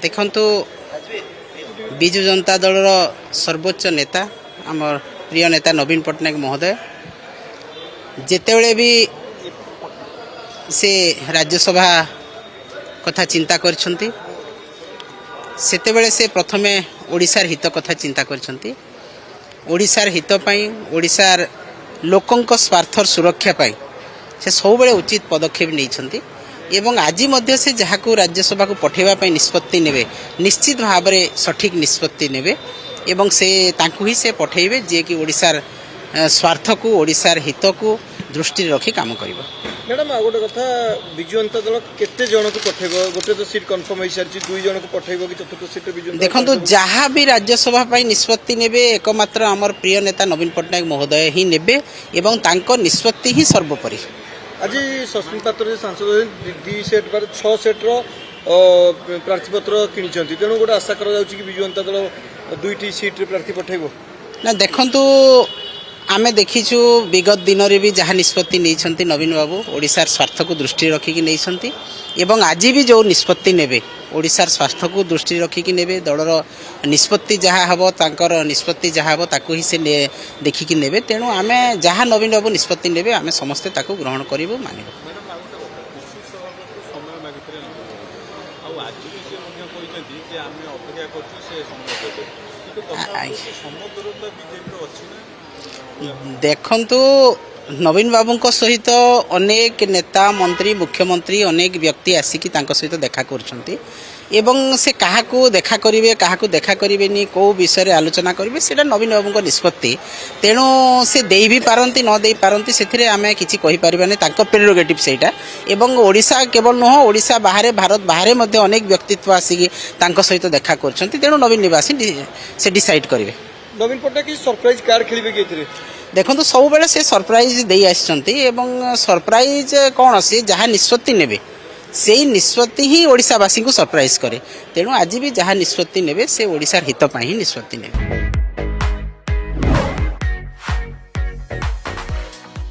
देखंतु विजु जनता दलर सर्वोच्च नेता आमर प्रिय नेता नवीन पट्टनायक महोदय जेतेबेले भी से राज्यसभा कथा चिंता करछंती सेतेबेले से प्रथमे ओडिशार हित कथा चिंता करछंती। ओडिशार हित पई ओडिशार लोकंक स्वार्थर सुरक्षा पई से सबुबले उचित पदक्षेप नहीं एवं आज मध्य से जहाँ को राज्यसभा को पठेवा निष्पत्ति नेबे निश्चित भाव में सठिक निष्पत्ति नेबे एवं से तांकु ही से पठेबे जे कि ओडिशार स्वार्थ को ओडिशार हित को दृष्टि रखी काम करिबो। मैडम आ गोटे कथा विजु जनता दल केते जन को पठेबो गोटे तो सीट कंफर्म होई सारची दुई जन को पठेबो कि चतुर्थ सीट विजु देखंतु जहाँ भी राज्यसभा पई निष्पत्ति नेबे एकमात्र हमर प्रिय नेता नवीन पट्टनायक महोदय ही नेबे एवं तांको निष्पत्ति ही सर्वोपरि। आज सस्मिन पात्र सांसद दी सेट पर 6 सेट रो प्रार्थीपत्र किनिचंती तेणु गोटे आशा करा जाउची कि विजु जनता दल दुईटी सीट प्रार्थी पठेबो ना। देखंतु आमे देखीछु विगत दिन रे भी जहाँ निष्पत्ति नहीं नवीन बाबू ओडिशार स्वार्थ को दृष्टि रखिकी नहीं एवं आज भी जो निष्पत्ति नेबे ओडिशार स्वार्थ को दृष्टि रखिकी नेबे दलर निष्पत्ति जहाँ हम तांकर निष्पत्ति जहाँ हम ताकू ही से देखिकी नेबे तेणु आमे जहाँ नवीन बाबू निष्पत्ति नेबे आमे समस्ते ताकू ग्रहण करिबो मानिबो। देखंतु नवीन बाबू सहित अनेक नेता मंत्री मुख्यमंत्री अनेक व्यक्ति आसिकी तांको सहित देखा करछंती एवं से काहाकू देखा करिवे काहाकू देखा करिवेनी को विषय रे आलोचना करिवे सेटा नवीन बाबू निष्पत्ति तेणु से देई भी पारंती न देई पारंती सेथिरे आमे किछि कहि परिबाने तांको प्रेरोगेटिव सेटा एवं ओडिशा केवल नुह ओडिशा बाहर भारत बाहर मध्ये अनेक व्यक्तित्व आसिकी तांको सहित देखा करछंती तेणु नवीन निवासी से डिसाइड करिवे। नवीन पट्टनायक की सरप्राइज कार्ड खेलिबे केथिरे देखो सब बेले से सरप्राइज दे आछंती एवं सरप्राइज कौन सी जहाँ निष्पत्ति नेबे से निष्पत्ति ही ओडिशावासी को सरप्राइज करे तेणु आज भी जहाँ निष्पत्ति नेबे से ओडिशार हित पई ही निष्पत्ति नेबे।